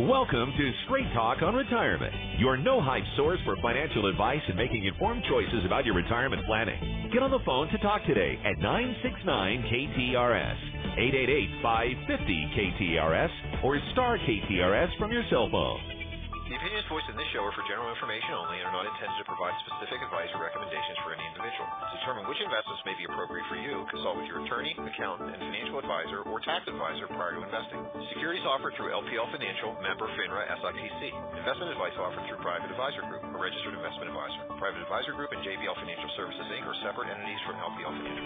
Welcome to Straight Talk on Retirement, your no-hype source for financial advice and making informed choices about your retirement planning. Get on the phone to talk today at 969-KTRS, 888-550-KTRS, or star KTRS from your cell phone. The opinions voiced in this show are for general information only and are not intended to provide specific advice or recommendations for any individual. To determine which investments may be appropriate for you, consult with your attorney, accountant, and financial advisor or tax advisor prior to investing. Securities offered through LPL Financial, member FINRA SIPC. Investment advice offered through Private Advisor Group, a registered investment advisor. Private Advisor Group and JBL Financial Services, Inc. are separate entities from LPL Financial.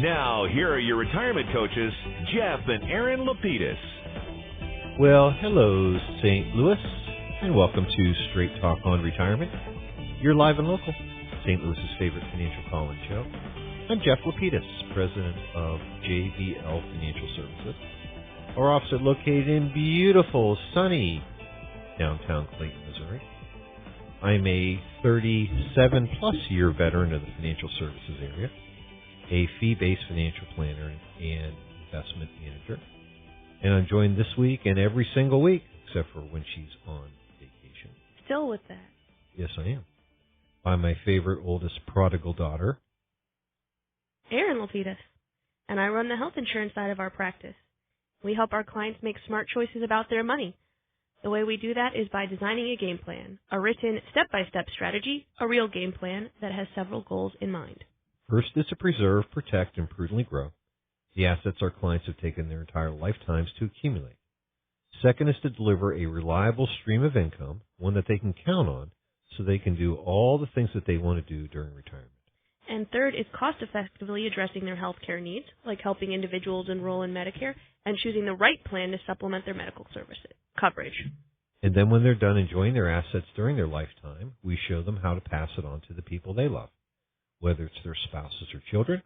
Now, here are your retirement coaches, Jeff and Aaron Lapidus. Well, hello, St. Louis, and welcome to Straight Talk on Retirement. You're live and local, St. Louis's favorite financial call-in show. I'm Jeff Lapidus, president of JBL Financial Services. Our office is located in beautiful, sunny downtown Clayton, Missouri. I'm a 37-plus year veteran of the financial services area, a fee-based financial planner and investment manager. And I'm joined this week and every single week, except for when she's on vacation. Still with that. Yes, I am. By my favorite oldest prodigal daughter, Aaron Lapidus. And I run the health insurance side of our practice. We help our clients make smart choices about their money. The way we do that is by designing a game plan, a written step-by-step strategy, a real game plan that has several goals in mind. First is to preserve, protect, and prudently grow the assets our clients have taken their entire lifetimes to accumulate. Second is to deliver a reliable stream of income, one that they can count on, so they can do all the things that they want to do during retirement. And third is cost-effectively addressing their health care needs, like helping individuals enroll in Medicare and choosing the right plan to supplement their medical services coverage. And then when they're done enjoying their assets during their lifetime, we show them how to pass it on to the people they love, whether it's their spouses or children,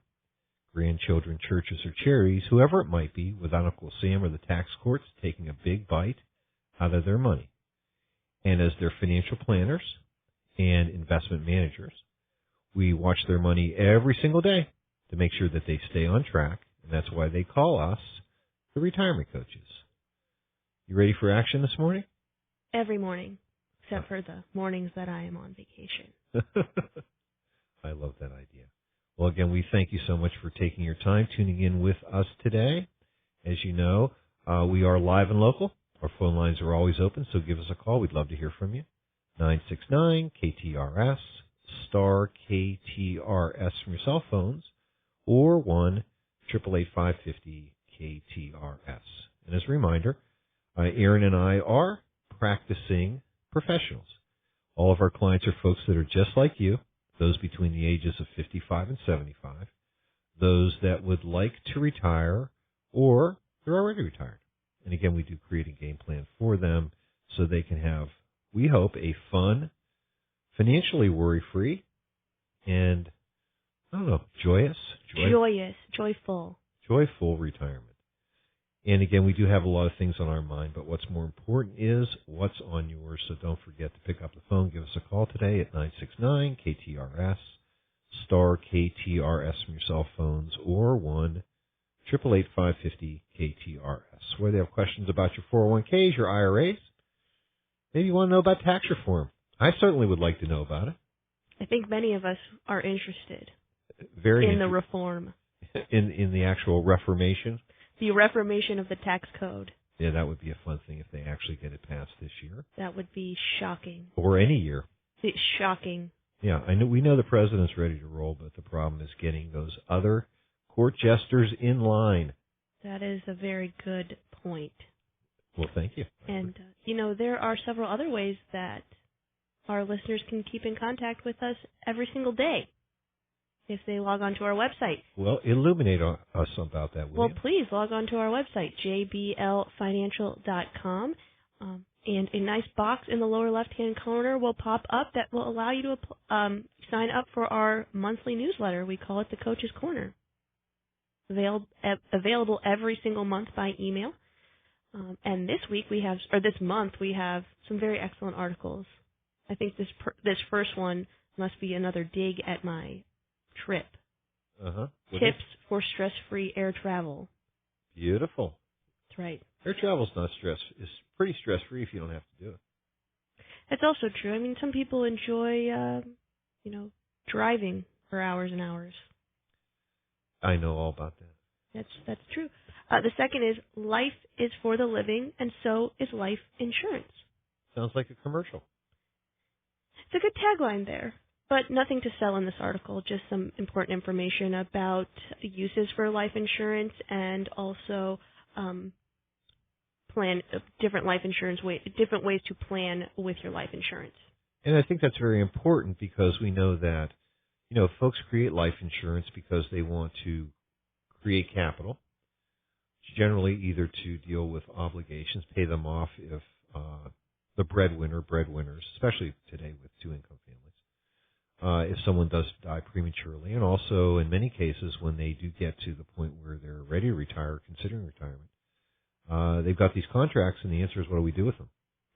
grandchildren, churches, or charities, whoever it might be, without Uncle Sam or the tax courts taking a big bite out of their money. And as their financial planners and investment managers, we watch their money every single day to make sure that they stay on track, and that's why they call us the retirement coaches. You ready for action this morning? Every morning, except for the mornings that I am on vacation. I love that idea. Well, again, we thank you so much for taking your time, tuning in with us today. As you know, we are live and local. Our phone lines are always open, so give us a call. We'd love to hear from you. 969-KTRS, star KTRS from your cell phones, or 1-888-550-KTRS. And as a reminder, Aaron and I are practicing professionals. All of our clients are folks that are just like you, those between the ages of 55 and 75, those that would like to retire, or they're already retired. And again, we do create a game plan for them so they can have, we hope, a fun, financially worry-free, and, joyful retirement. And again, we do have a lot of things on our mind, but what's more important is what's on yours. So don't forget to pick up the phone. Give us a call today at 969-KTRS, star KTRS from your cell phones, or 1-888-550-KTRS. Whether you have questions about your 401ks, your IRAs, maybe you want to know about tax reform. I certainly would like to know about it. I think many of us are interested in the reform. In the actual reformation. The reformation of the tax code. Yeah, that would be a fun thing if they actually get it passed this year. That would be shocking. Or any year. It's shocking. Yeah, we know the president's ready to roll, but the problem is getting those other court jesters in line. That is a very good point. Well, thank you. And, there are several other ways that our listeners can keep in contact with us every single day if they log on to our website. Well, illuminate us about that, will you? Well, please log on to our website, jblfinancial.com, and a nice box in the lower left-hand corner will pop up that will allow you to sign up for our monthly newsletter. We call it the Coach's Corner. Available every single month by email. And this month we have some very excellent articles. I think this first one must be another dig at my trip. Uh-huh. Tips for stress-free air travel. Beautiful. That's right. Air travel's not it's pretty stress-free if you don't have to do it. That's also true. I mean, some people enjoy, driving for hours and hours. I know all about that. That's true. The second is life is for the living, and so is life insurance. Sounds like a commercial. It's a good tagline there, but nothing to sell in this article, just some important information about the uses for life insurance and also plan different life insurance different ways to plan with your life insurance. And I think that's very important because we know that, folks create life insurance because they want to create capital, generally either to deal with obligations, pay them off if the breadwinners, especially today with two-income families, if someone does die prematurely, and also in many cases when they do get to the point where they're ready to retire, considering retirement, they've got these contracts, and the answer is, what do we do with them?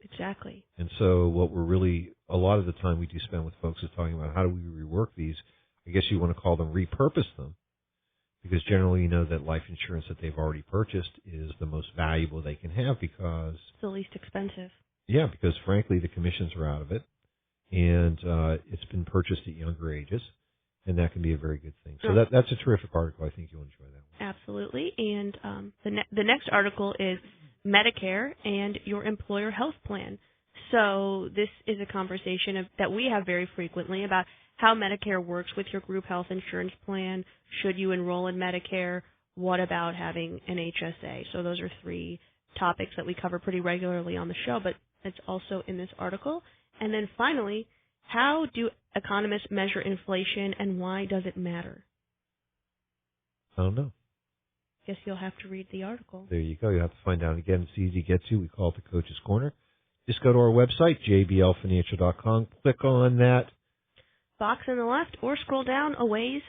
Exactly. And so what a lot of the time we do spend with folks is talking about how do we rework these. I guess you want to call them repurpose them, because generally you know that life insurance that they've already purchased is the most valuable they can have because it's the least expensive. Yeah, because frankly the commissions are out of it, and it's been purchased at younger ages, and that can be a very good thing. So that's a terrific article. I think you'll enjoy that one. Absolutely. And the next article is Medicare and your employer health plan. So this is a conversation that we have very frequently about how Medicare works with your group health insurance plan. Should you enroll in Medicare? What about having an HSA? So those are three topics that we cover pretty regularly on the show, but it's also in this article. And then finally, how do economists measure inflation and why does it matter? I don't know. Guess you'll have to read the article. There you go. You'll have to find out. Again, it's easy to get to. We call it the Coach's Corner. Just go to our website, jblfinancial.com. Click on that box on the left or scroll down a ways.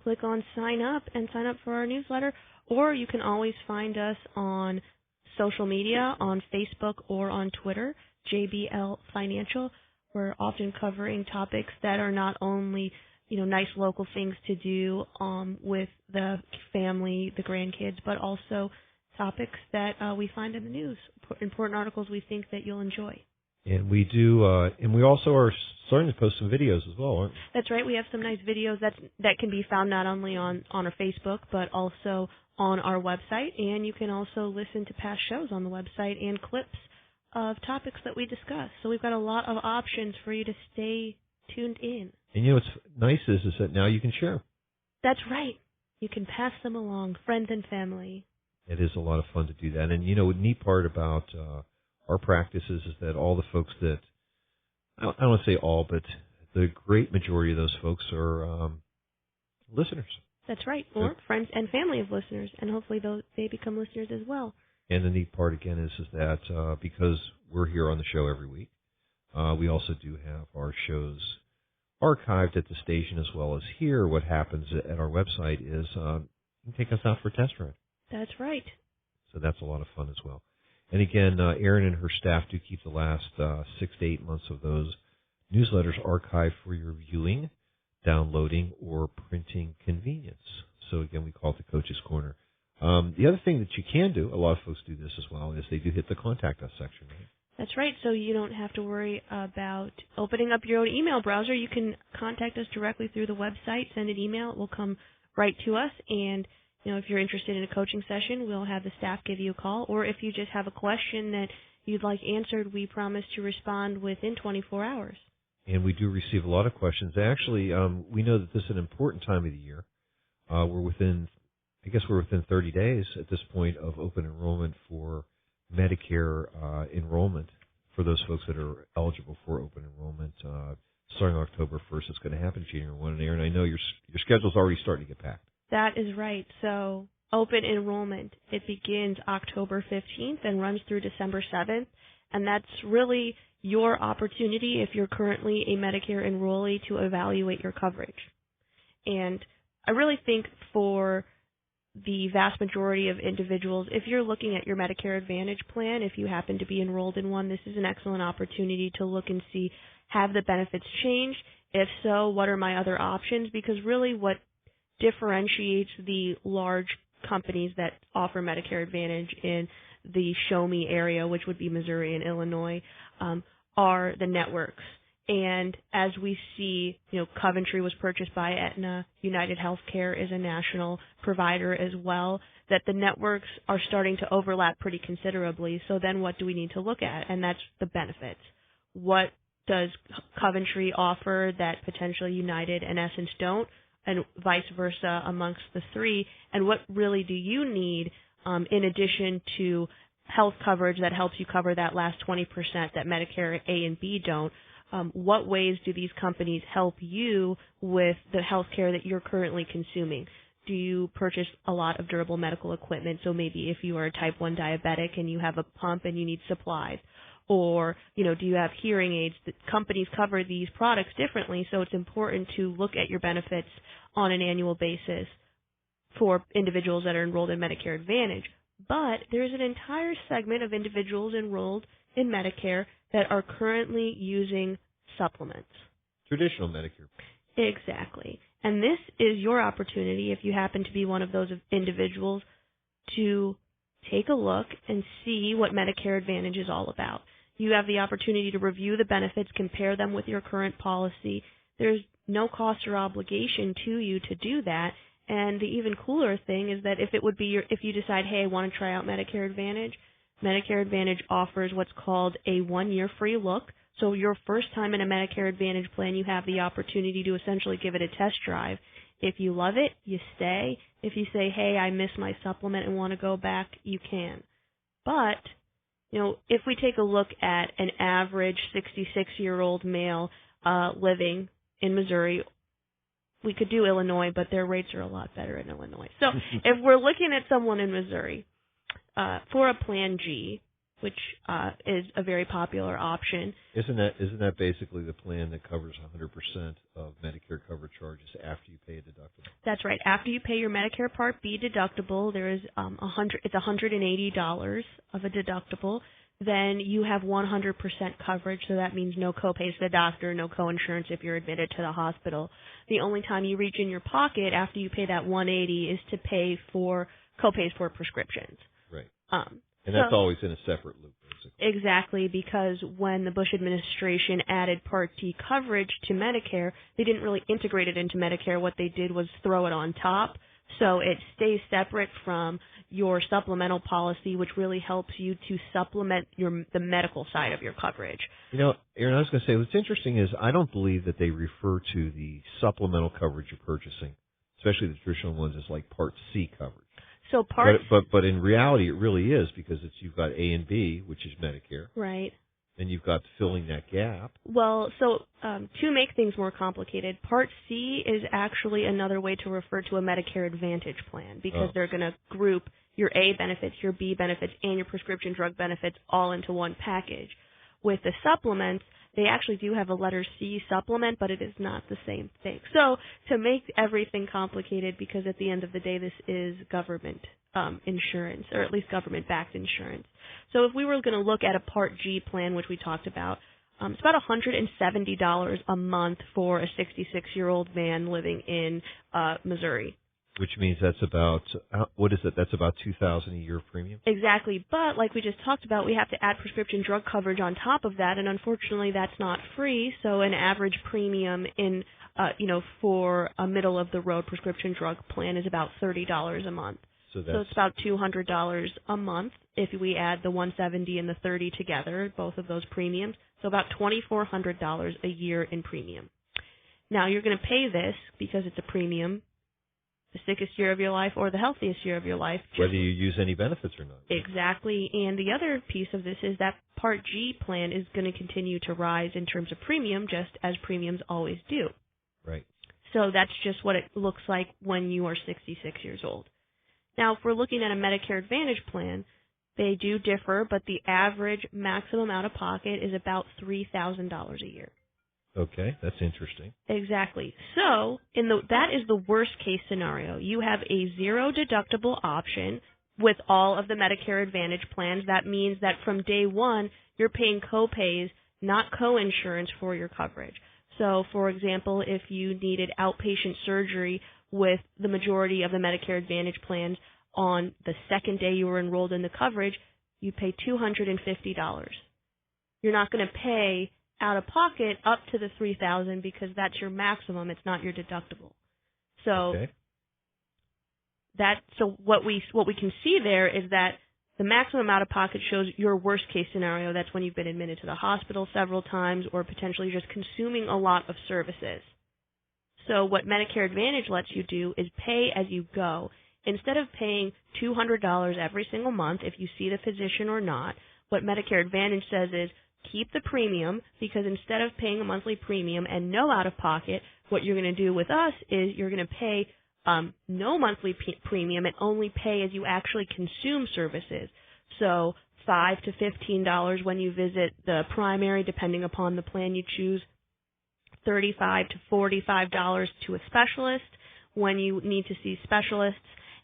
Click on sign up and sign up for our newsletter. Or you can always find us on social media, on Facebook or on Twitter, JBL Financial. We're often covering topics that are not only nice local things to do with the family, the grandkids, but also topics that we find in the news, important articles we think that you'll enjoy. And we do, and we also are starting to post some videos as well, aren't we? That's right. We have some nice videos that can be found not only on our Facebook, but also on our website. And you can also listen to past shows on the website and clips of topics that we discuss. So we've got a lot of options for you to stay tuned in. And what's nice is that now you can share. That's right. You can pass them along, friends and family. It is a lot of fun to do that. And, the neat part about our practices is that all the folks that, I don't want to say all, but the great majority of those folks are listeners. That's right, or friends and family of listeners, and hopefully they become listeners as well. And the neat part, again, is that because we're here on the show every week, we also do have our shows archived at the station as well as here. What happens at our website is you can take us out for a test ride. That's right. So that's a lot of fun as well. And again, Erin and her staff do keep the last 6 to 8 months of those newsletters archived for your viewing, downloading, or printing convenience. So again, we call it the Coach's Corner. The other thing that you can do, a lot of folks do this as well, is they do hit the Contact Us section, right? That's right. So you don't have to worry about opening up your own email browser. You can contact us directly through the website, send an email. It will come right to us. And, if you're interested in a coaching session, we'll have the staff give you a call. Or if you just have a question that you'd like answered, we promise to respond within 24 hours. And we do receive a lot of questions. Actually, we know that this is an important time of the year. We're within 30 days at this point of open enrollment for Medicare enrollment for those folks that are eligible for open enrollment. Starting October 1st, it's going to happen January 1. And Aaron, I know your schedule's already starting to get packed. That is right. So open enrollment, it begins October 15th and runs through December 7th. And that's really your opportunity, if you're currently a Medicare enrollee, to evaluate your coverage. And I really think for the vast majority of individuals, if you're looking at your Medicare Advantage plan, if you happen to be enrolled in one, this is an excellent opportunity to look and see, have the benefits changed? If so, what are my other options? Because really what differentiates the large companies that offer Medicare Advantage in the Show Me area, which would be Missouri and Illinois, are the networks. And as we see, Coventry was purchased by Aetna, United Healthcare is a national provider as well, that the networks are starting to overlap pretty considerably. So then what do we need to look at? And that's the benefits. What does Coventry offer that potentially United and Essence don't, and vice versa amongst the three? And what really do you need in addition to health coverage that helps you cover that last 20% that Medicare A and B don't? What ways do these companies help you with the health care that you're currently consuming? Do you purchase a lot of durable medical equipment? So maybe if you are a type 1 diabetic and you have a pump and you need supplies. Or, do you have hearing aids? The companies cover these products differently, so it's important to look at your benefits on an annual basis for individuals that are enrolled in Medicare Advantage. But there's an entire segment of individuals enrolled in Medicare that are currently using supplements. Traditional Medicare. Exactly. And this is your opportunity, if you happen to be one of those individuals, to take a look and see what Medicare Advantage is all about. You have the opportunity to review the benefits, compare them with your current policy. There's no cost or obligation to you to do that. And the even cooler thing is that if you decide, hey, I want to try out Medicare Advantage offers what's called a 1-year free look. So your first time in a Medicare Advantage plan, you have the opportunity to essentially give it a test drive. If you love it, you stay. If you say, hey, I miss my supplement and want to go back, you can. But, if we take a look at an average 66-year-old male living in Missouri, we could do Illinois, but their rates are a lot better in Illinois. So if we're looking at someone in Missouri for a Plan G, which is a very popular option. Isn't that basically the plan that covers 100% of Medicare coverage charges after you pay a deductible? That's right. After you pay your Medicare Part B deductible, there is it's $180 of a deductible. Then you have 100% coverage, so that means no copays to the doctor, no coinsurance if you're admitted to the hospital. The only time you reach in your pocket after you pay that $180 is to pay for copays for prescriptions. Right. And that's always in a separate loop, basically. Exactly, because when the Bush administration added Part D coverage to Medicare, they didn't really integrate it into Medicare. What they did was throw it on top. So it stays separate from your supplemental policy, which really helps you to supplement the medical side of your coverage. Aaron, I was going to say, what's interesting is I don't believe that they refer to the supplemental coverage you're purchasing, especially the traditional ones, as like Part C coverage. So but in reality, it really is, because you've got A and B, which is Medicare. Right. And you've got filling that gap. Well, so to make things more complicated, Part C is actually another way to refer to a Medicare Advantage plan, because they're going to group your A benefits, your B benefits, and your prescription drug benefits all into one package. With the supplements, they actually do have a letter C supplement, but it is not the same thing. So to make everything complicated, because at the end of the day, this is government insurance, or at least government-backed insurance. So if we were going to look at a Part G plan, which we talked about, it's about $170 a month for a 66-year-old man living in Missouri. Which means that's about, what is it? That's about $2,000 a year premium? Exactly. But like we just talked about, we have to add prescription drug coverage on top of that, and unfortunately that's not free. So an average premium in, for a middle-of-the-road prescription drug plan is about $30 a month. So it's about $200 a month if we add the $170 and the $30 together, both of those premiums. So about $2,400 a year in premium. Now you're going to pay this because it's a premium the sickest year of your life or the healthiest year of your life. Whether you use any benefits or not. Exactly. And the other piece of this is that Part G plan is going to continue to rise in terms of premium, just as premiums always do. Right. So that's just what it looks like when you are 66 years old. Now, if we're looking at a Medicare Advantage plan, they do differ, but the average maximum out-of-pocket is about $3,000 a year. Okay, that's interesting. Exactly. So that is the worst-case scenario. You have a zero-deductible option with all of the Medicare Advantage plans. That means that from day one, you're paying co-pays, not co-insurance for your coverage. So, for example, if you needed outpatient surgery with the majority of the Medicare Advantage plans, on the second day you were enrolled in the coverage, you pay $250. You're not going to pay out of pocket up to the $3,000 because that's your maximum. It's not your deductible. So what we can see there is that the maximum out of pocket shows your worst case scenario. That's when you've been admitted to the hospital several times or potentially just consuming a lot of services. So what Medicare Advantage lets you do is pay as you go. Instead of paying $200 every single month if you see the physician or not, what Medicare Advantage says is keep the premium, because instead of paying a monthly premium and no out-of-pocket, what you're going to do with us is you're going to pay no monthly premium and only pay as you actually consume services. So $5 to $15 when you visit the primary, depending upon the plan you choose, $35 to $45 to a specialist when you need to see specialists,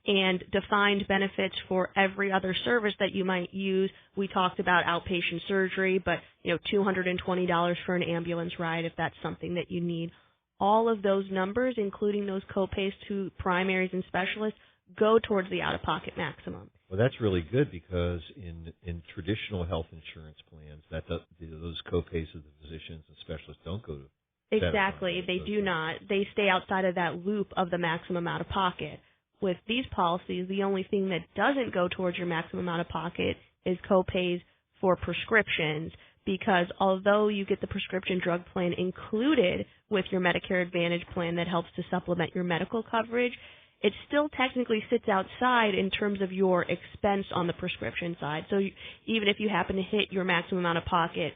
and defined benefits for every other service that you might use. We talked about outpatient surgery, but $220 for an ambulance ride if that's something that you need. All of those numbers, including those copays to primaries and specialists, go towards the out-of-pocket maximum. Well, that's really good, because in traditional health insurance plans, those copays of the physicians and specialists don't go to. Exactly, they do not. They stay outside of that loop of the maximum out-of-pocket. With these policies, the only thing that doesn't go towards your maximum out-of-pocket is copays for prescriptions, because although you get the prescription drug plan included with your Medicare Advantage plan that helps to supplement your medical coverage, it still technically sits outside in terms of your expense on the prescription side. So even if you happen to hit your maximum out-of-pocket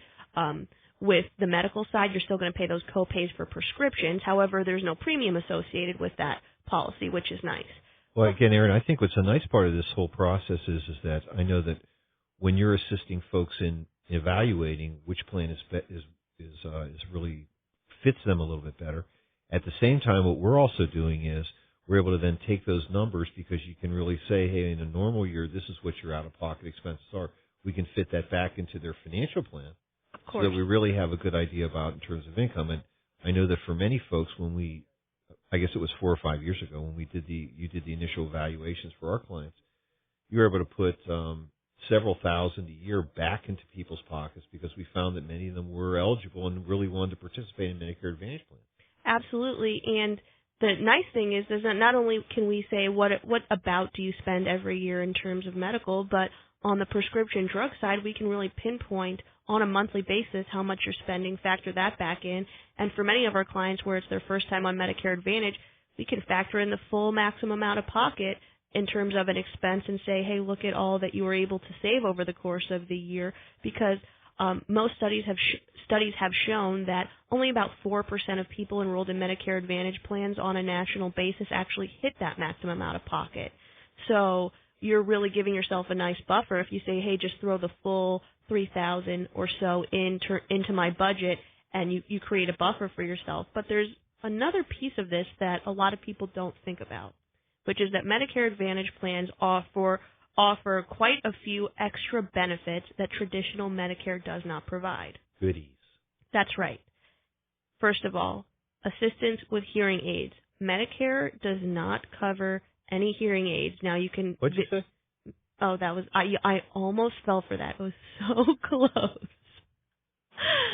with the medical side, you're still going to pay those copays for prescriptions. However, there's no premium associated with that policy, which is nice. Well, again, Aaron, I think what's a nice part of this whole process is that I know that when you're assisting folks in evaluating which plan is really fits them a little bit better, at the same time, what we're also doing is we're able to then take those numbers, because you can really say, hey, in a normal year, this is what your out-of-pocket expenses are. We can fit that back into their financial plan, so that we really have a good idea about in terms of income. And I know that for many folks, I guess it was 4 or 5 years ago when you did the initial evaluations for our clients, you were able to put several thousand a year back into people's pockets, because we found that many of them were eligible and really wanted to participate in Medicare Advantage plans. Absolutely, and the nice thing is that not only can we say what about do you spend every year in terms of medical, but on the prescription drug side, we can really pinpoint on a monthly basis how much you're spending, factor that back in. And for many of our clients where it's their first time on Medicare Advantage, we can factor in the full maximum out of pocket in terms of an expense and say, hey, look at all that you were able to save over the course of the year, because most studies have shown that only about 4% of people enrolled in Medicare Advantage plans on a national basis actually hit that maximum out of pocket. So you're really giving yourself a nice buffer if you say, hey, just throw the full $3,000 or so into my budget, and you create a buffer for yourself. But there's another piece of this that a lot of people don't think about, which is that Medicare Advantage plans offer quite a few extra benefits that traditional Medicare does not provide. Goodies. That's right. First of all, assistance with hearing aids. Medicare does not cover any hearing aids. Now you can. What'd you say? Oh, that was I almost fell for that. It was so close.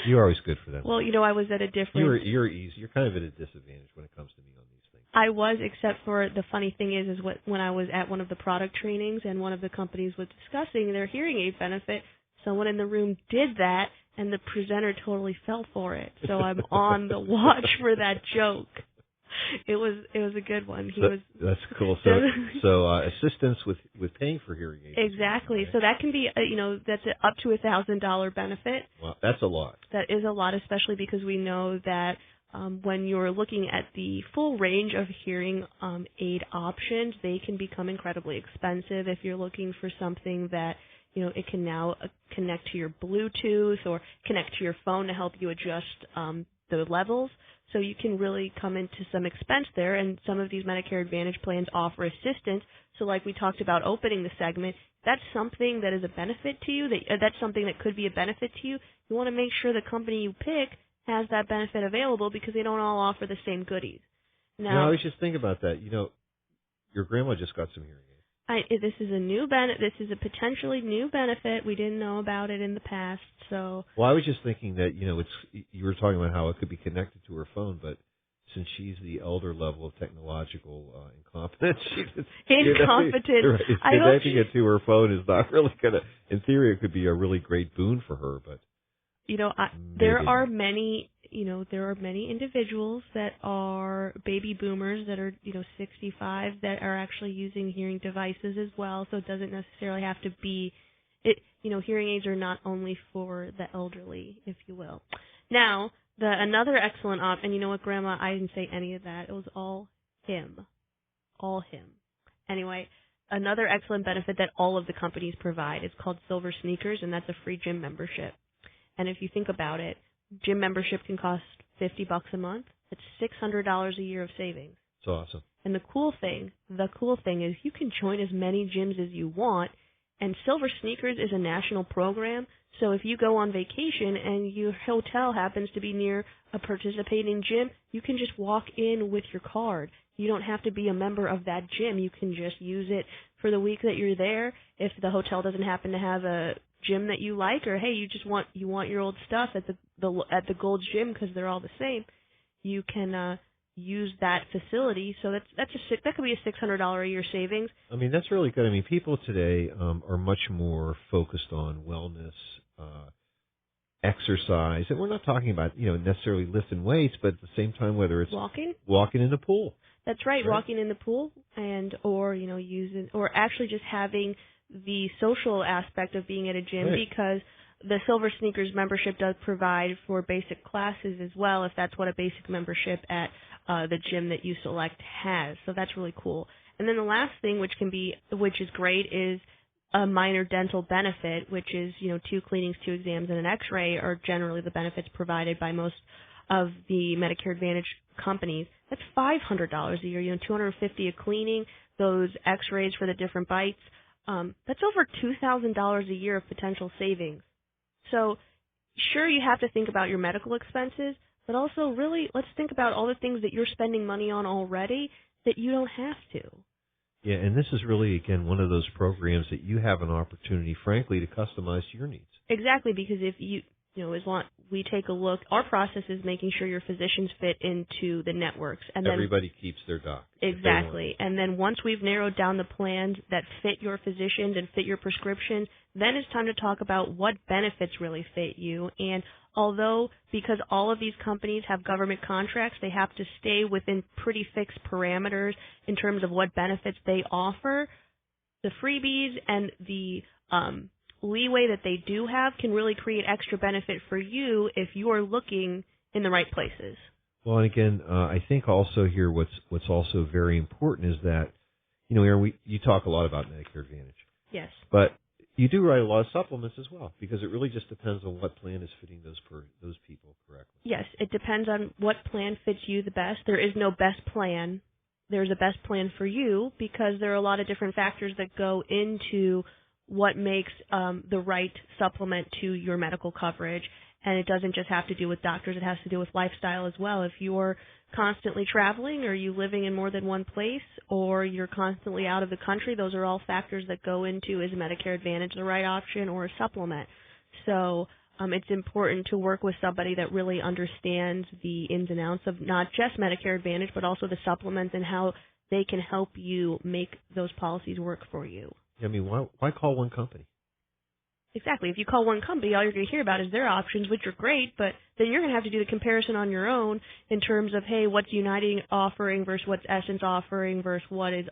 You're always good for that. Well, I was at a different. You're easy. You're kind of at a disadvantage when it comes to me on these things. I was, except for the funny thing is when I was at one of the product trainings and one of the companies was discussing their hearing aid benefit, someone in the room did that, and the presenter totally fell for it. So I'm on the watch for that joke. It was a good one. That's cool. So assistance with paying for hearing aids. Exactly. Right? So that can be that's up to $1,000 benefit. Well, that's a lot. That is a lot, especially because we know that when you're looking at the full range of hearing aid options, they can become incredibly expensive. If you're looking for something that it can now connect to your Bluetooth or connect to your phone to help you adjust the levels. So you can really come into some expense there, and some of these Medicare Advantage plans offer assistance. So like we talked about opening the segment, that's something that is a benefit to you, that's something that could be a benefit to you. You want to make sure the company you pick has that benefit available, because they don't all offer the same goodies. Now, I was just thinking about that. Your grandma just got some hearing aids. This is a new This is a potentially new benefit. We didn't know about it in the past, so. Well, I was just thinking that you were talking about how it could be connected to her phone, but since she's the elder level of technological incompetence, incompetent. Connecting it to her phone is not really gonna. In theory, it could be a really great boon for her, but. There are many individuals that are baby boomers that are, 65 that are actually using hearing devices as well. So it doesn't necessarily have to be, hearing aids are not only for the elderly, if you will. Now, another excellent and you know what, Grandma, I didn't say any of that. It was all him. All him. Anyway, another excellent benefit that all of the companies provide is called Silver Sneakers, and that's a free gym membership. And if you think about it, gym membership can cost $50 a month. It's $600 a year of savings. It's awesome. And the cool thing is you can join as many gyms as you want. And Silver Sneakers is a national program. So if you go on vacation and your hotel happens to be near a participating gym, you can just walk in with your card. You don't have to be a member of that gym. You can just use it for the week that you're there. If the hotel doesn't happen to have a gym that you like, or hey, you want your old stuff at the Gold's Gym because they're all the same, you can use that facility. So that could be a $600 a year savings. I mean, that's really good. I mean, people today are much more focused on wellness, exercise, and we're not talking about necessarily lifting weights, but at the same time, whether it's walking in the pool. That's right, walking in the pool, or using, or actually just having the social aspect of being at a gym, right, because the Silver Sneakers membership does provide for basic classes as well, if that's what a basic membership at the gym that you select has. So that's really cool. And then the last thing, which is great, is a minor dental benefit, which is 2 cleanings, 2 exams, and an X-ray are generally the benefits provided by most of the Medicare Advantage companies. That's $500 a year. $250 a cleaning, those X-rays for the different bites. That's over $2,000 a year of potential savings. So, sure, you have to think about your medical expenses, but also really let's think about all the things that you're spending money on already that you don't have to. Yeah, and this is really, again, one of those programs that you have an opportunity, frankly, to customize to your needs. Exactly, because if we take a look, our process is making sure your physicians fit into the networks. And everybody keeps their doc. Exactly. And then once we've narrowed down the plans that fit your physicians and fit your prescriptions, then it's time to talk about what benefits really fit you. And although, because all of these companies have government contracts, they have to stay within pretty fixed parameters in terms of what benefits they offer, the freebies and the leeway that they do have can really create extra benefit for you if you're looking in the right places. Well, and again, I think also here what's also very important is that, Aaron, you talk a lot about Medicare Advantage. Yes. But you do write a lot of supplements as well, because it really just depends on what plan is fitting those people correctly. Yes, it depends on what plan fits you the best. There is no best plan. There's a best plan for you because there are a lot of different factors that go into what makes the right supplement to your medical coverage. And it doesn't just have to do with doctors. It has to do with lifestyle as well. If you're constantly traveling, or you living in more than one place, or you're constantly out of the country, those are all factors that go into, is Medicare Advantage the right option or a supplement? So it's important to work with somebody that really understands the ins and outs of not just Medicare Advantage, but also the supplements and how they can help you make those policies work for you. I mean, why call one company? Exactly. If you call one company, all you're going to hear about is their options, which are great, but then you're going to have to do the comparison on your own in terms of, hey, what's United offering versus what's Essence offering versus what is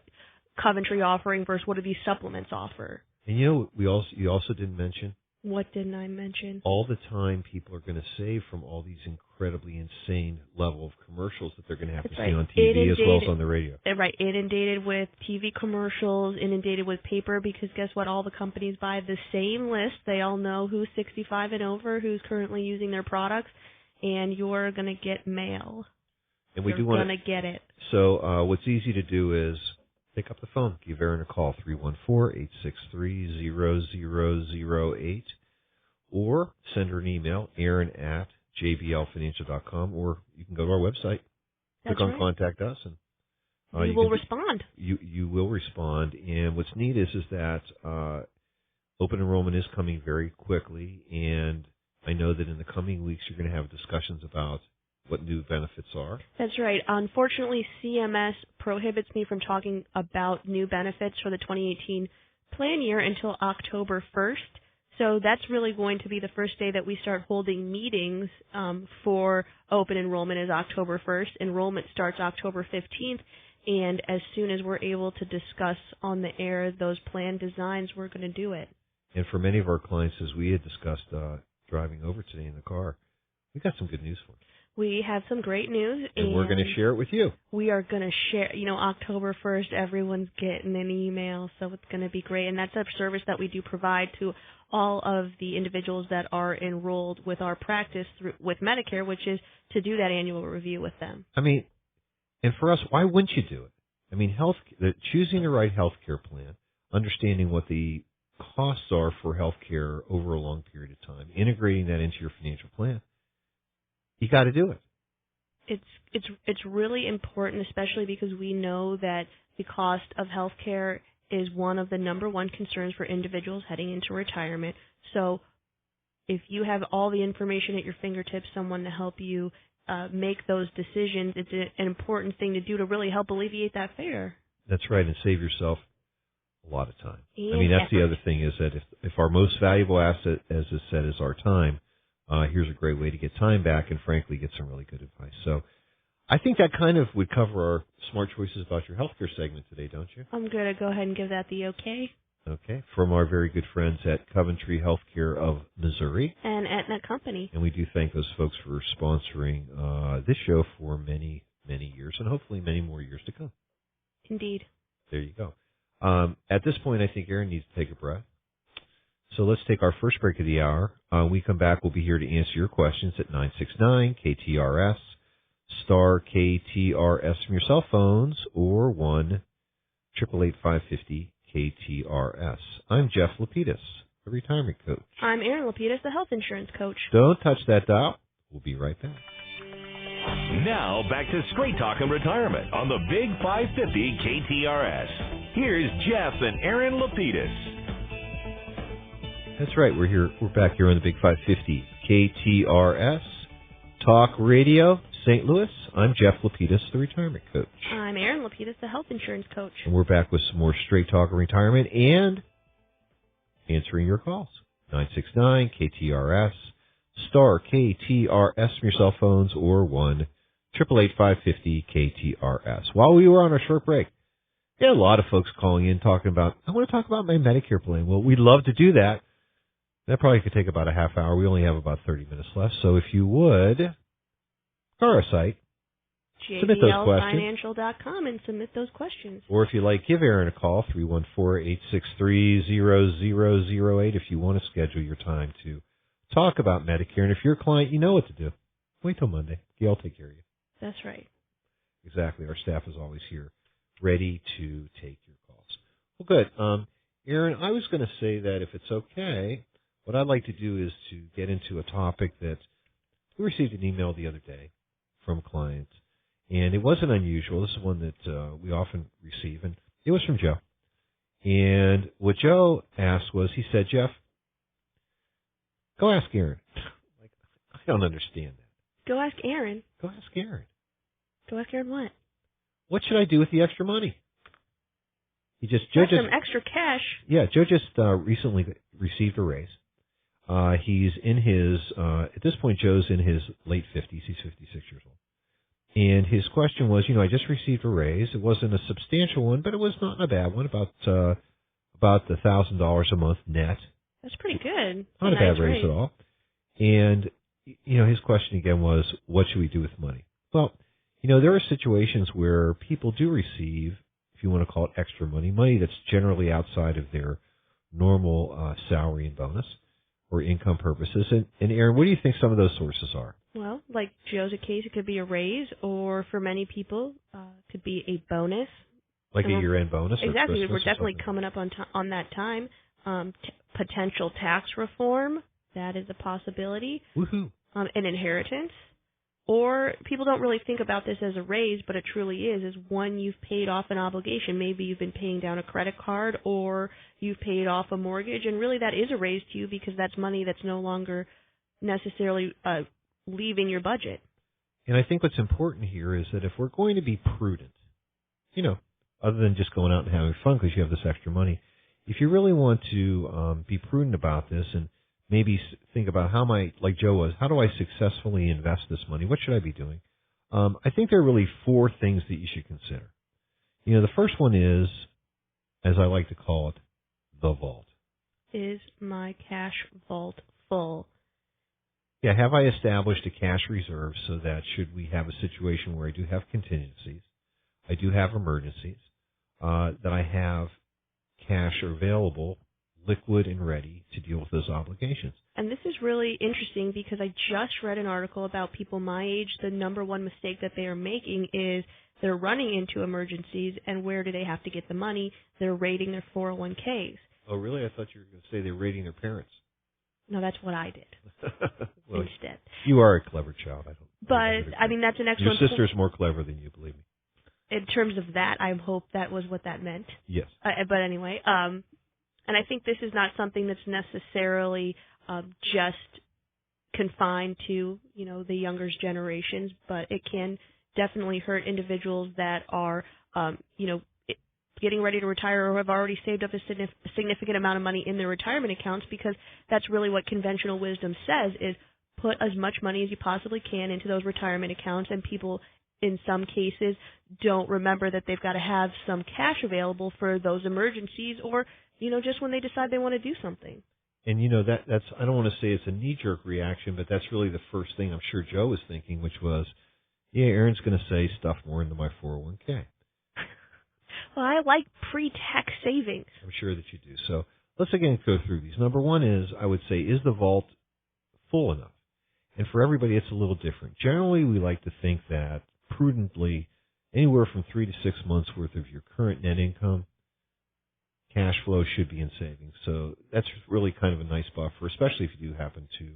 Coventry offering versus what do these supplements offer. And you also didn't mention? What didn't I mention? All the time people are going to save from all these incredibly insane level of commercials that they're going to have to see on TV as well as on the radio. Right. Inundated with TV commercials, inundated with paper, because guess what? All the companies buy the same list. They all know who's 65 and over, who's currently using their products, and you're going to get mail. And you're going to get it. So what's easy to do is pick up the phone. Give Aaron a call, 314-863-0008, or send her an email, Aaron@jblfinancial.com, or you can go to our website, click on Contact Us, and we will respond. You will respond. And what's neat is that open enrollment is coming very quickly, and I know that in the coming weeks you're going to have discussions about what new benefits are. That's right. Unfortunately, CMS prohibits me from talking about new benefits for the 2018 plan year until October 1st. So that's really going to be the first day that we start holding meetings for open enrollment is October 1st. Enrollment starts October 15th. And as soon as we're able to discuss on the air those plan designs, we're going to do it. And for many of our clients, as we had discussed driving over today in the car, we got some good news for you. We have some great news. And we're going to share it with you. We are going to share, October 1st, everyone's getting an email, so it's going to be great. And that's a service that we do provide to all of the individuals that are enrolled with our practice with Medicare, which is to do that annual review with them. I mean, and for us, why wouldn't you do it? I mean, choosing the right health care plan, understanding what the costs are for health care over a long period of time, integrating that into your financial plan, you got to do it. It's really important, especially because we know that the cost of health care is one of the number one concerns for individuals heading into retirement. So if you have all the information at your fingertips, someone to help you make those decisions, it's an important thing to do to really help alleviate that fear. That's right, and save yourself a lot of time. And I mean, that's the other thing is that if our most valuable asset, as is said, is our time, here's a great way to get time back and, frankly, get some really good advice. So I think that kind of would cover our smart choices about your healthcare segment today, don't you? I'm going to go ahead and give that the okay. Okay. From our very good friends at Coventry Healthcare of Missouri. And Aetna Company. And we do thank those folks for sponsoring this show for many, many years and hopefully many more years to come. Indeed. There you go. At this point, I think Aaron needs to take a breath. So let's take our first break of the hour. When we come back, we'll be here to answer your questions at 969-KTRS, star KTRS from your cell phones, or 1-888-550-KTRS. I'm Jeff Lapidus, the retirement coach. I'm Aaron Lapidus, the health insurance coach. Don't touch that dial. We'll be right back. Now, back to Straight Talk on Retirement on the Big 550 KTRS. Here's Jeff and Aaron Lapidus. That's right. We're back here on the Big 550 KTRS Talk Radio, St. Louis. I'm Jeff Lapidus, the retirement coach. I'm Aaron Lapidus, the health insurance coach. And we're back with some more Straight Talk on Retirement and answering your calls. 969-KTRS, star KTRS from your cell phones, or 1-888-550-KTRS. While we were on our short break, we had a lot of folks calling in talking about, I want to talk about my Medicare plan. Well, we'd love to do that. That probably could take about a half hour. We only have about 30 minutes left. So if you would, go to our site, submit those questions. JDLfinancial.com and submit those questions. Or if you like, give Aaron a call, 314-863-0008 if you want to schedule your time to talk about Medicare. And if you're a client, you know what to do. Wait till Monday. Gail will take care of you. That's right. Exactly. Our staff is always here, ready to take your calls. Well, good. Aaron, I was going to say that if it's okay, what I'd like to do is to get into a topic that we received an email the other day from clients, and it wasn't unusual. This is one that we often receive, and it was from Joe. And what Joe asked was, he said, Jeff, go ask Aaron. Like, I don't understand that. Go ask Aaron. Go ask Aaron. Go ask Aaron what? What should I do with the extra money? Joe some extra cash. Yeah, Joe just recently received a raise. He's in his, at this point, Joe's in his late 50s. He's 56 years old. And his question was, I just received a raise. It wasn't a substantial one, but it was not a bad one, about $1,000 a month net. That's pretty good. Not a bad raise at all. And, his question again was, what should we do with money? Well, there are situations where people do receive, if you want to call it extra money that's generally outside of their normal salary and bonus or income purposes. And Aaron, what do you think some of those sources are? Well, like Joe's case, it could be a raise, or for many people, it could be a bonus. Like a year-end bonus? Exactly. We're definitely coming up on that time. Potential tax reform, that is a possibility. Woohoo. An inheritance. Or people don't really think about this as a raise, but it truly is when you've paid off an obligation. Maybe you've been paying down a credit card or you've paid off a mortgage, and really that is a raise to you because that's money that's no longer necessarily leaving your budget. And I think what's important here is that if we're going to be prudent, other than just going out and having fun because you have this extra money, if you really want to be prudent about this and maybe think about like Joe was, how do I successfully invest this money? What should I be doing? I think there are really 4 things that you should consider. The first one is, as I like to call it, the vault. Is my cash vault full? Yeah, have I established a cash reserve so that should we have a situation where I do have contingencies, I do have emergencies, that I have cash available, liquid and ready to deal with those obligations. And this is really interesting because I just read an article about people my age. The number one mistake that they are making is they're running into emergencies, and where do they have to get the money? They're raiding their 401ks. Oh, really? I thought you were going to say they're raiding their parents. No, that's what I did well, instead. You are a clever child. I mean, that's an excellent Your sister's more clever than you, believe me. In terms of that, I hope that was what that meant. Yes. But anyway, and I think this is not something that's necessarily just confined to, the younger generations, but it can definitely hurt individuals that are, getting ready to retire or have already saved up a significant amount of money in their retirement accounts, because that's really what conventional wisdom says is put as much money as you possibly can into those retirement accounts, and people in some cases don't remember that they've got to have some cash available for those emergencies or, just when they decide they want to do something. And, that's, I don't want to say it's a knee-jerk reaction, but that's really the first thing I'm sure Joe was thinking, which was, yeah, Aaron's going to say stuff more into my 401k. Well, I like pre-tax savings. I'm sure that you do. So let's again go through these. Number one is, I would say, is the vault full enough? And for everybody, it's a little different. Generally, we like to think that prudently, anywhere from 3 to 6 months worth of your current net income, cash flow should be in savings. So that's really kind of a nice buffer, especially if you do happen to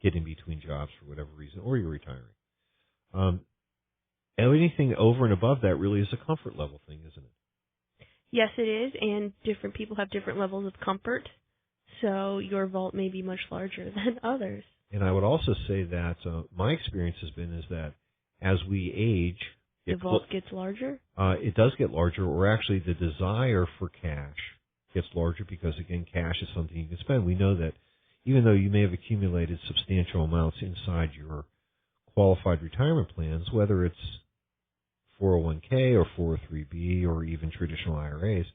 get in between jobs for whatever reason, or you're retiring. Anything over and above that really is a comfort level thing, isn't it? Yes, it is, and different people have different levels of comfort, so your vault may be much larger than others. And I would also say that my experience has been is that as we age, the vault gets larger? It does get larger, or actually the desire for cash gets larger because, again, cash is something you can spend. We know that even though you may have accumulated substantial amounts inside your qualified retirement plans, whether it's 401k or 403b or even traditional IRAs,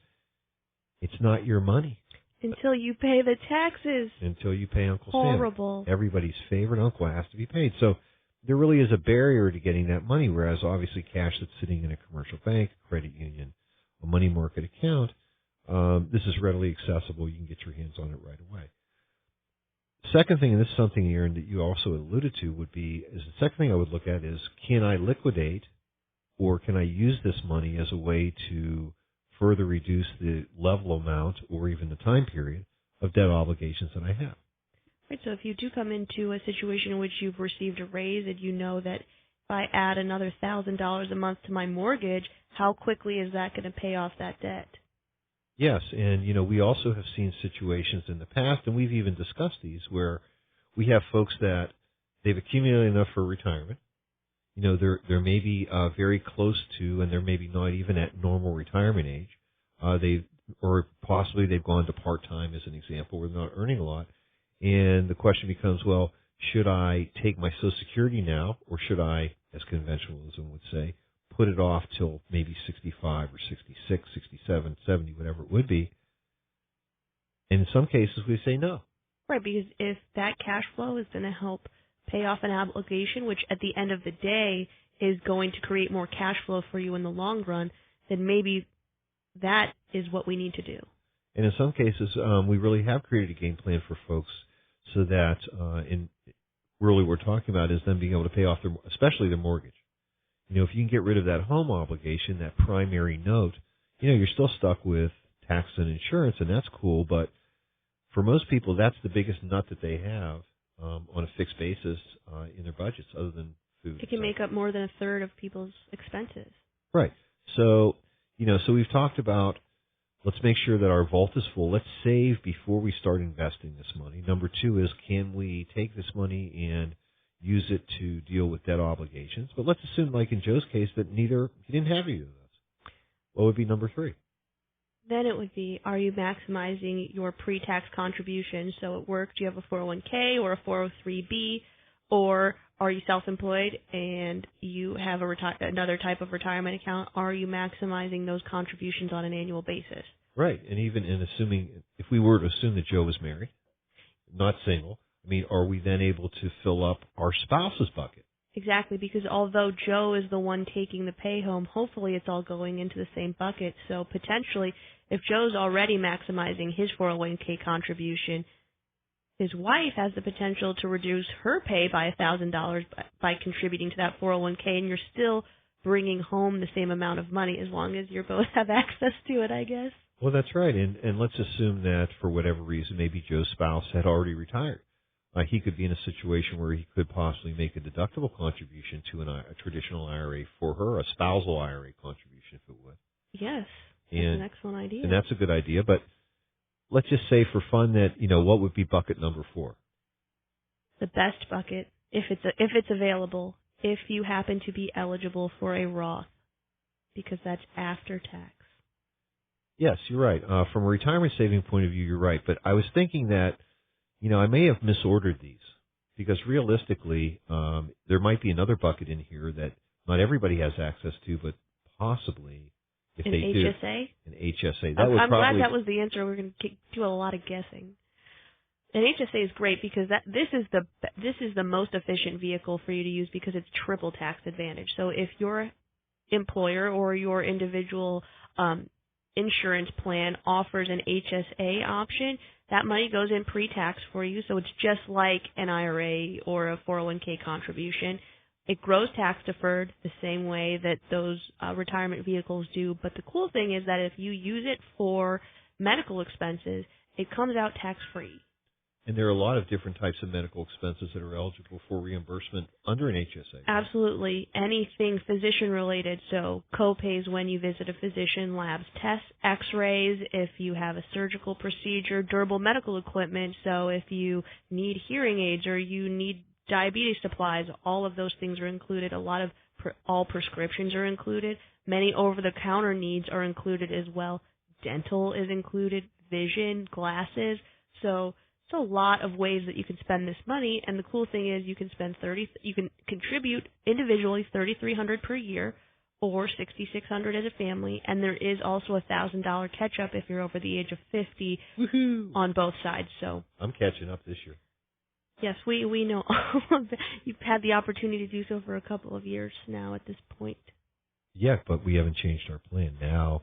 it's not your money. Until you pay the taxes. Until you pay Uncle Horrible. Sam. Everybody's favorite uncle has to be paid. So there really is a barrier to getting that money, whereas obviously cash that's sitting in a commercial bank, credit union, a money market account, this is readily accessible. You can get your hands on it right away. Second thing, and this is something, Aaron, that you also alluded to, is the second thing I would look at is, can I liquidate or can I use this money as a way to further reduce the level amount or even the time period of debt obligations that I have? Right, so if you do come into a situation in which you've received a raise and you know that if I add another $1,000 a month to my mortgage, how quickly is that going to pay off that debt? Yes, and we also have seen situations in the past, and we've even discussed these, where we have folks that they've accumulated enough for retirement. They're maybe very close to, and they're maybe not even at normal retirement age. Or possibly they've gone to part-time, as an example, where they're not earning a lot. And the question becomes, well, should I take my Social Security now, or should I, as conventionalism would say, put it off till maybe 65 or 66, 67, 70, whatever it would be? And in some cases, we say no. Right, because if that cash flow is going to help pay off an obligation, which at the end of the day is going to create more cash flow for you in the long run, then maybe that is what we need to do. And in some cases, we really have created a game plan for folks so that, really what we're talking about is them being able to pay off especially their mortgage. If you can get rid of that home obligation, that primary note, you're still stuck with tax and insurance, and that's cool, but for most people, that's the biggest nut that they have on a fixed basis in their budgets other than food. It can make up more than a third of people's expenses. Right. So, so we've talked about let's make sure that our vault is full. Let's save before we start investing this money. Number 2 is, can we take this money and use it to deal with debt obligations? But let's assume, like in Joe's case, that he didn't have either of those. What would be number 3? Then it would be, are you maximizing your pre-tax contribution? So at work, do you have a 401k or a 403b? Or are you self-employed and you have another type of retirement account? Are you maximizing those contributions on an annual basis? Right. And even in assuming, if we were to assume that Joe was married, not single, are we then able to fill up our spouse's bucket? Exactly, because although Joe is the one taking the pay home, hopefully it's all going into the same bucket. So potentially, if Joe's already maximizing his 401k contribution, his wife has the potential to reduce her pay by $1,000 by contributing to that 401k, and you're still bringing home the same amount of money as long as you both have access to it, I guess. Well, that's right. And let's assume that for whatever reason, maybe Joe's spouse had already retired. He could be in a situation where he could possibly make a deductible contribution to a traditional IRA for her, a spousal IRA contribution, if it would. Yes, that's an excellent idea. And that's a good idea. But let's just say for fun that, what would be bucket number 4? The best bucket, if it's available, if you happen to be eligible for a Roth, because that's after tax. Yes, you're right. From a retirement saving point of view, you're right. But I was thinking that, I may have misordered these because realistically, there might be another bucket in here that not everybody has access to, but possibly if they do. HSA? An HSA. I'm glad that was the answer. We're going to do a lot of guessing. An HSA is great because this is the most efficient vehicle for you to use because it's triple tax advantage. So if your employer or your individual insurance plan offers an HSA option, that money goes in pre-tax for you, so it's just like an IRA or a 401k contribution. It grows tax deferred the same way that those retirement vehicles do, but the cool thing is that if you use it for medical expenses, it comes out tax-free. And there are a lot of different types of medical expenses that are eligible for reimbursement under an HSA. Absolutely. Anything physician-related, so co-pays when you visit a physician, labs, tests, x-rays, if you have a surgical procedure, durable medical equipment, so if you need hearing aids or you need diabetes supplies, all of those things are included. All prescriptions are included. Many over-the-counter needs are included as well. Dental is included, vision, glasses, so a lot of ways that you can spend this money, and the cool thing is you can contribute individually $3,300 per year or $6,600 as a family, and there is also a $1,000 catch-up if you're over the age of 50. Woohoo! On both sides. So I'm catching up this year. Yes, we know all of that. You've had the opportunity to do so for a couple of years now at this point. Yeah, but we haven't changed our plan now.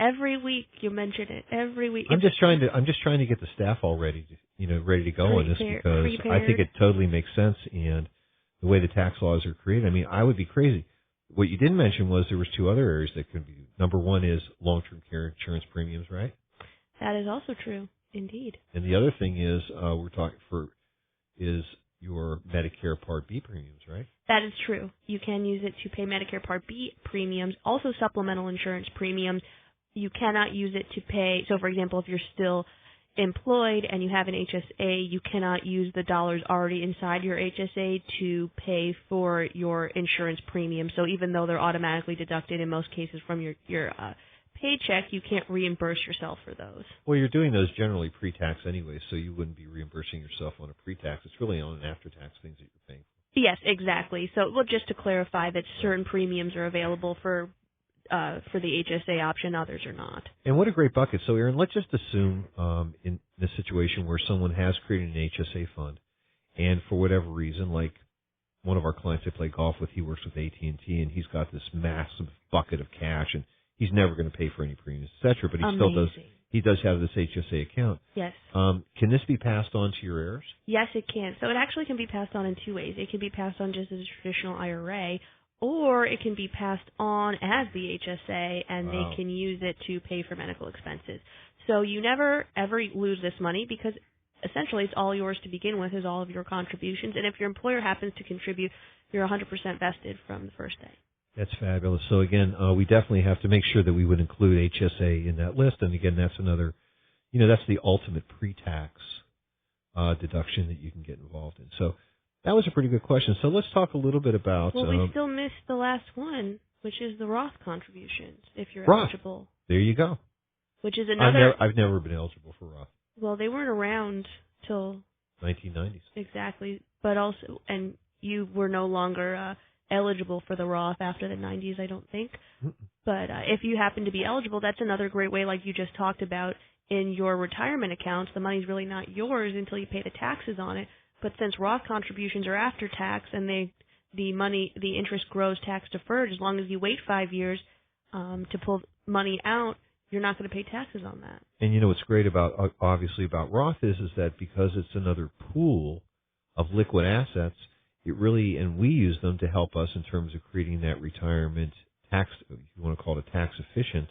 Every week you mention it. Every week. I'm just trying to get the staff all ready to go on this because I think it totally makes sense, and the way the tax laws are created. I would be crazy. What you didn't mention was there was 2 other areas that could be. Number 1 is long-term care insurance premiums, right? That is also true, indeed. And the other thing is is your Medicare Part B premiums, right? That is true. You can use it to pay Medicare Part B premiums, also supplemental insurance premiums. You cannot use it to pay, so for example, if you're still employed and you have an HSA, you cannot use the dollars already inside your HSA to pay for your insurance premium. So even though they're automatically deducted in most cases from your paycheck, you can't reimburse yourself for those. Well, you're doing those generally pre-tax anyway, so you wouldn't be reimbursing yourself on a pre-tax. It's really on an after-tax things that you're paying for. Yes, exactly. So, just to clarify that certain premiums are available for the HSA option, others are not. And what a great bucket. So, Aaron, let's just assume in this situation where someone has created an HSA fund, and for whatever reason, like one of our clients I play golf with, he works with AT&T, and he's got this massive bucket of cash, and he's never going to pay for any premiums, et cetera, but he still does. He does have this HSA account. Yes. Can this be passed on to your heirs? Yes, it can. So it actually can be passed on in 2 ways. It can be passed on just as a traditional IRA, or it can be passed on as the HSA, and they can use it to pay for medical expenses. So you never, ever lose this money because essentially it's all yours to begin with, is all of your contributions. And if your employer happens to contribute, you're 100% vested from the first day. That's fabulous. So again, we definitely have to make sure that we would include HSA in that list. And again, that's another, that's the ultimate pre-tax deduction that you can get involved in. So that was a pretty good question. So let's talk a little bit about. Well, we still missed the last one, which is the Roth contributions, if you're Roth. eligible. There you go. Which is another. I've never been eligible for Roth. Well, they weren't around till 1990s. Exactly, but also, and you were no longer eligible for the Roth after the 90s, I don't think. Mm-mm. But if you happen to be eligible, that's another great way, like you just talked about, in your retirement accounts. The money's really not yours until you pay the taxes on it. But since Roth contributions are after tax and the interest grows tax deferred, as long as you wait 5 years to pull money out, you're not going to pay taxes on that. And what's great about Roth is that because it's another pool of liquid assets, it really, and we use them to help us in terms of creating that retirement tax, if you want to call it a tax efficient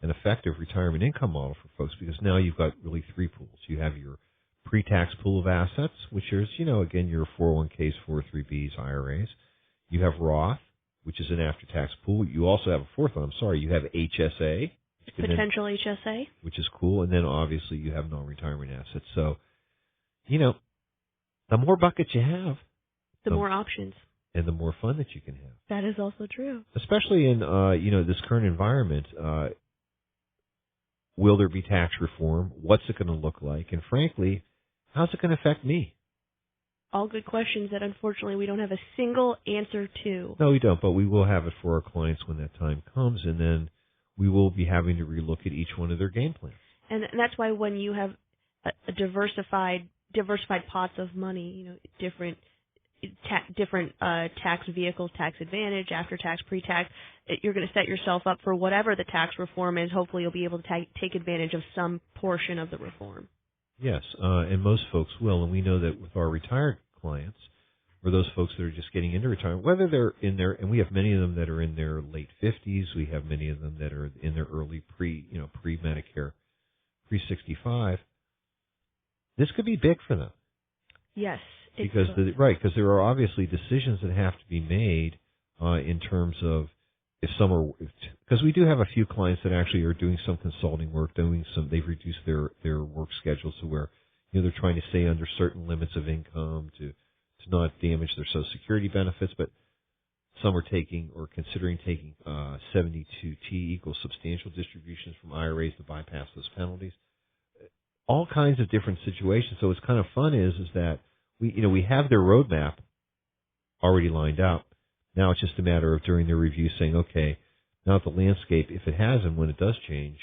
and effective retirement income model for folks, because now you've got really three pools. You have your pre-tax pool of assets, which is, again, your 401ks, 403bs, IRAs. You have Roth, which is an after-tax pool. You also have a fourth one. You have HSA. Potential HSA. Which is cool. And then, obviously, you have non-retirement assets. So, the more buckets you have, the more options. And the more fun that you can have. That is also true. Especially in, this current environment. Will there be tax reform? What's it going to look like? And frankly, how's it going to affect me? All good questions that unfortunately we don't have a single answer to. No, we don't, but we will have it for our clients when that time comes, and then we will be having to relook at each one of their game plans. And that's why when you have a diversified pots of money, different tax vehicles, tax advantage, after tax, pre-tax, you're going to set yourself up for whatever the tax reform is. Hopefully you'll be able to take advantage of some portion of the reform. Yes, and most folks will, and we know that with our retired clients, or those folks that are just getting into retirement, whether they're in their, and we have many of them that are in their late 50s, we have many of them that are in their early pre-Medicare, pre-65, this could be big for them. Yes. Because there are obviously decisions that have to be made in terms of because we do have a few clients that actually are doing some consulting work, they've reduced their work schedules to where they're trying to stay under certain limits of income to not damage their Social Security benefits, but some are taking or considering taking 72T equals substantial distributions from IRAs to bypass those penalties. All kinds of different situations. So what's kind of fun is that we have their roadmap already lined out. Now it's just a matter of during their review saying, okay, now the landscape, if it has and when it does change,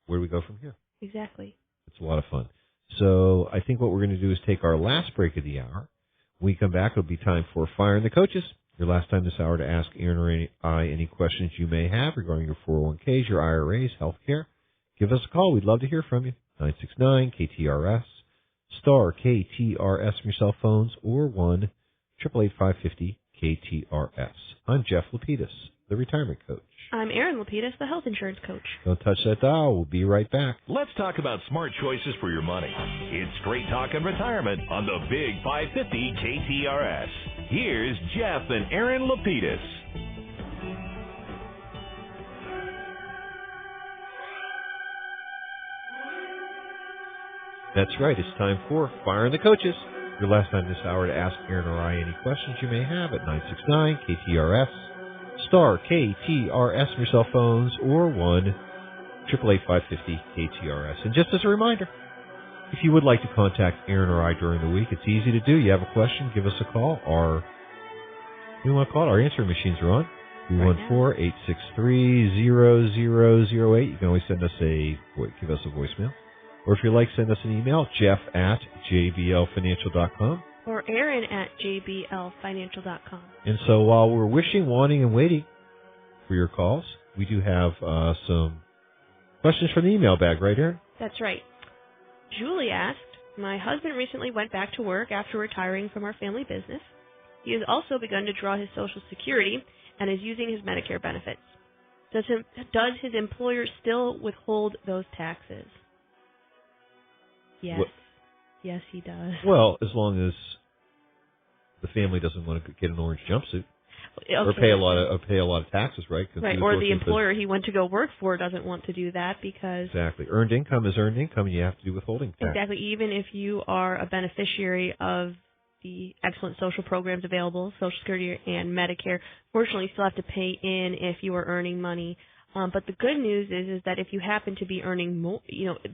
where do we go from here? Exactly. It's a lot of fun. So I think what we're going to do is take our last break of the hour. When we come back, it'll be time for Firing the Coaches. Your last time this hour to ask Aaron or I any questions you may have regarding your 401ks, your IRAs, health care. Give us a call. We'd love to hear from you. 969-KTRS. Star KTRS from your cell phones or 1-888-550-KTRS. I'm Jeff Lapidus, the retirement coach. I'm Aaron Lapidus, the health insurance coach. Don't touch that dial. We'll be right back. Let's talk about smart choices for your money. It's Straight Talk and Retirement on the Big 550 KTRS. Here's Jeff and Aaron Lapidus. That's right. It's time for Firing the Coaches. Your last time this hour to ask Aaron or I any questions you may have at 969-KTRS. Star KTRS from your cell phones or 1-888-550-KTRS. And just as a reminder, if you would like to contact Aaron or I during the week, it's easy to do. You have a question, give us a call. Our answering machines are on. 314-863-0008. You can always give us a voicemail. Or if you'd like, send us an email, jeff@jblfinancial.com. Or aaron@jblfinancial.com. And so while we're wishing, wanting, and waiting for your calls, we do have some questions from the email bag, right, Aaron? That's right. Julie asked, my husband recently went back to work after retiring from our family business. He has also begun to draw his Social Security and is using his Medicare benefits. Does his employer still withhold those taxes? Yes. Yes, he does. Well, as long as the family doesn't want to get an orange jumpsuit. Okay. Or pay a lot of taxes, right? Right, or the employer he went to go work for doesn't want to do that because... Exactly. Earned income is earned income, and you have to do withholding tax. Exactly. Even if you are a beneficiary of the excellent social programs available, Social Security and Medicare, fortunately you still have to pay in if you are earning money. But the good news is that if you happen to be earning more,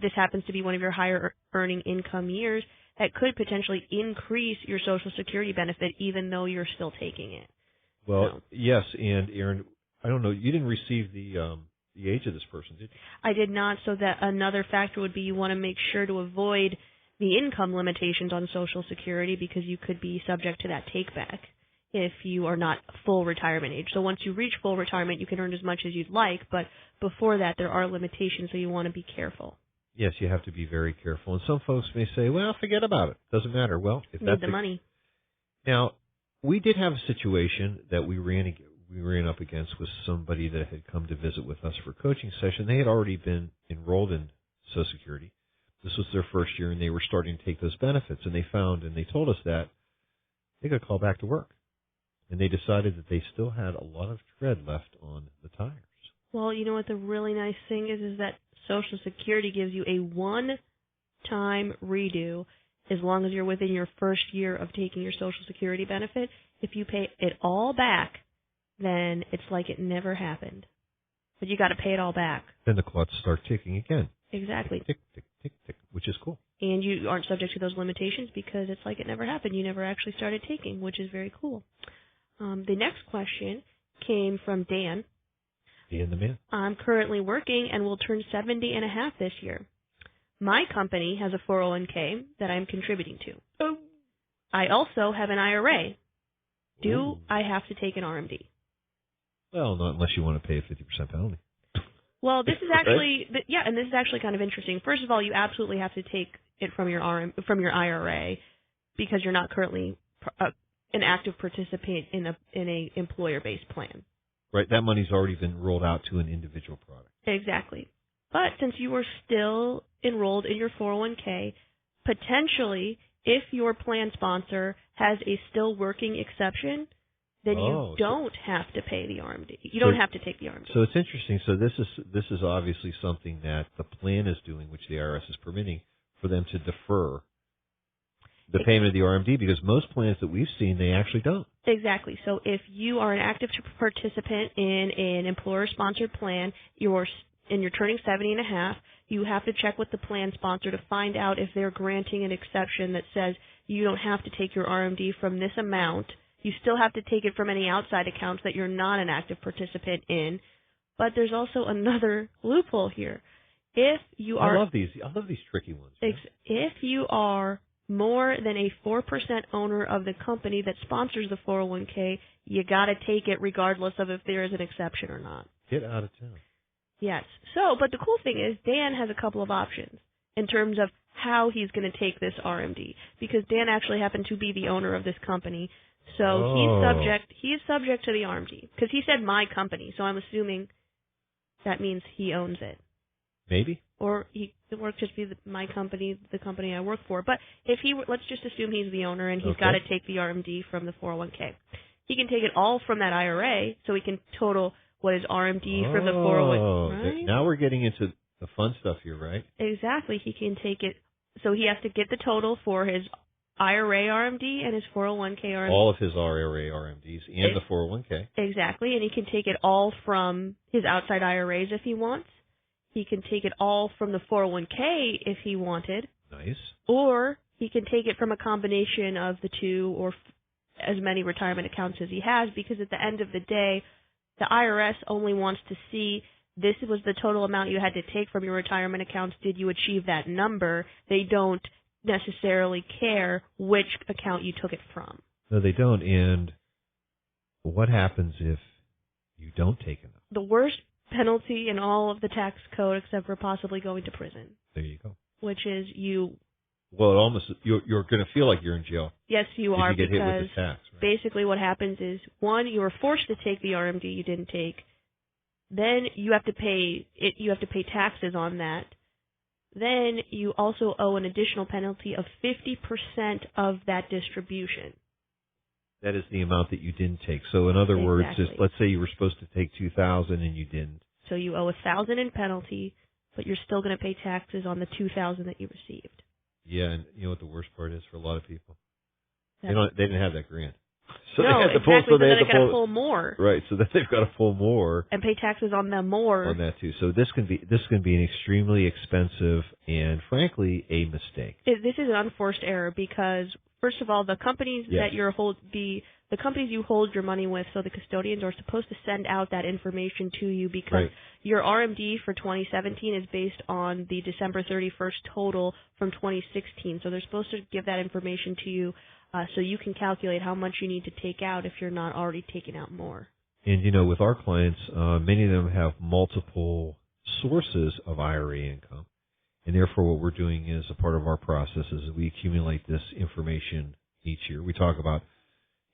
this happens to be one of your higher earning income years, that could potentially increase your Social Security benefit even though you're still taking it. Well, yes, and Aaron, I don't know, you didn't receive the age of this person, did you? I did not, so that another factor would be you want to make sure to avoid the income limitations on Social Security because you could be subject to that take-back if you are not full retirement age. So once you reach full retirement, you can earn as much as you'd like, but before that there are limitations, so you want to be careful. Yes, you have to be very careful. And some folks may say, well, forget about it. Doesn't matter. Well, if Need that's the money. Now, we did have a situation that we ran up against with somebody that had come to visit with us for a coaching session. They had already been enrolled in Social Security. This was their first year, and they were starting to take those benefits. And they told us that they got to call back to work. And they decided that they still had a lot of tread left on the tires. Well, you know what the really nice thing is that Social Security gives you a one-time redo as long as you're within your first year of taking your Social Security benefit. If you pay it all back, then it's like it never happened. But you got to pay it all back. Then the clocks start ticking again. Exactly. Tick, tick, tick, tick, which is cool. And you aren't subject to those limitations because it's like it never happened. You never actually started taking, which is very cool. The next question came from Dan. Dan the man. I'm currently working and will turn 70 and a half this year. My company has a 401k that I'm contributing to. Oh. I also have an IRA. Do I have to take an RMD? Well, not unless you want to pay a 50% penalty. Well, this is actually, and this is actually kind of interesting. First of all, you absolutely have to take it from your IRA because you're not currently an active participant in a employer-based plan. Right, that money's already been rolled out to an individual product. Exactly. But since you are still enrolled in your 401k, potentially, if your plan sponsor has a still working exception, then you don't have to pay the RMD. You don't have to take the RMD. So it's interesting. So this is obviously something that the plan is doing, which the IRS is permitting, for them to defer the payment of the RMD, because most plans that we've seen, they actually don't. Exactly. So if you are an active participant in an employer-sponsored plan, and you're turning 70 and a half, you have to check with the plan sponsor to find out if they're granting an exception that says you don't have to take your RMD from this amount. You still have to take it from any outside accounts that you're not an active participant in. But there's also another loophole here. If you are, I love these tricky ones. If you are more than a 4% owner of the company that sponsors the 401k, you got to take it regardless of if there is an exception or not. Get out of town. Yes. But the cool thing is Dan has a couple of options in terms of how he's going to take this RMD, because Dan actually happened to be the owner of this company. So he's subject to the RMD because he said my company. So I'm assuming that means he owns it. Maybe. Or it could just be my company, the company I work for. But if let's just assume he's the owner and he's got to take the RMD from the 401k. He can take it all from that IRA, so he can total what is RMD from the 401k. Right? Now we're getting into the fun stuff here, right? Exactly. He can take it. So he has to get the total for his IRA RMD and his 401k RMD. All of his IRA RMDs and the 401k. Exactly. And he can take it all from his outside IRAs if he wants. He can take it all from the 401k if he wanted. Nice. Or he can take it from a combination of the two or as many retirement accounts as he has, because at the end of the day, the IRS only wants to see this was the total amount you had to take from your retirement accounts. Did you achieve that number? They don't necessarily care which account you took it from. No, they don't. And what happens if you don't take enough? The worst penalty in all of the tax code, except for possibly going to prison. There you go. Which is you. Well, you're going to feel like you're in jail. Yes, you are, if you get because hit with the tax, right? Basically what happens is, one, you were forced to take the RMD you didn't take. Then you have to pay taxes on that. then you also owe an additional penalty of 50% of that distribution. That is the amount that you didn't take. So in other words, let's say you were supposed to take $2,000 and you didn't. So you owe $1,000 in penalty, but you're still going to pay taxes on the $2,000 that you received. Yeah, and you know what the worst part is for a lot of people? They didn't have that grant. So no, they had to exactly. pull, so they then had they to got to pull more. Right, so then they've got to pull more and pay taxes on them more on that too. So this can be an extremely expensive and frankly a mistake. This is an unforced error because first of all, the companies that the companies you hold your money with, so the custodians are supposed to send out that information to you because your RMD for 2017 is based on the December 31st total from 2016. So they're supposed to give that information to you so you can calculate how much you need to take out if you're not already taking out more. And, you know, with our clients, many of them have multiple sources of IRA income. And therefore what we're doing is a part of our process is we accumulate this information each year. We talk about,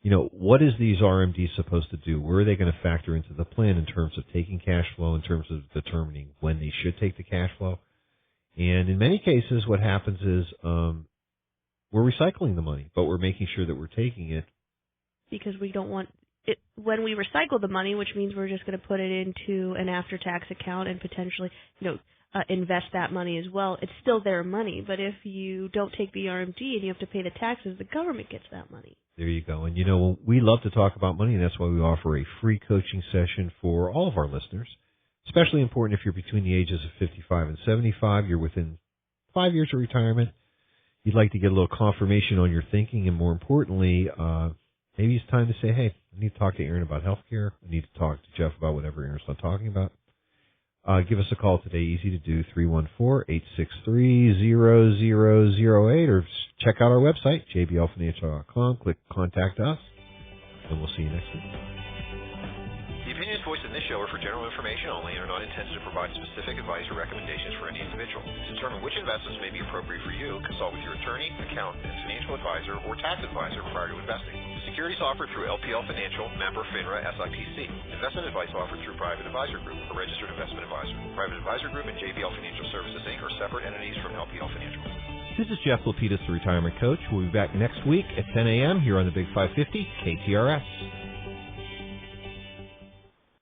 you know, what is these RMDs supposed to do? Where are they going to factor into the plan in terms of taking cash flow, in terms of determining when they should take the cash flow? And in many cases, what happens is we're recycling the money, but we're making sure that we're taking it. Because we don't want it, when we recycle the money, which means we're just going to put it into an after-tax account and potentially, you know, invest that money as well. It's still their money, but if you don't take the RMD and you have to pay the taxes, the government gets that money. There you go. And, you know, we love to talk about money, and that's why we offer a free coaching session for all of our listeners. Especially important if you're between the ages of 55 and 75, you're within 5 years of retirement, you'd like to get a little confirmation on your thinking, and more importantly, maybe it's time to say, hey, I need to talk to Aaron about health care. I need to talk to Jeff about whatever Aaron's not talking about. Give us a call today. Easy to do, 314-863-0008, or check out our website, jblfinancial.com. Click Contact Us, and we'll see you next week. The opinions voiced in this show are for general information only and are not intended to provide specific advice or recommendations for any individual. To determine which investments may be appropriate for you, consult with your attorney, accountant, and financial advisor or tax advisor prior to investing. The securities offered through LPL Financial, member FINRA SIPC. Investment advice offered through Private Advisor Group, a registered investment advisor. Private Advisor Group and JBL Financial Services, Inc. are separate entities from LPL Financial. This is Jeff Lapidus, the Retirement Coach. We'll be back next week at 10 a.m. here on the Big 550, KTRS.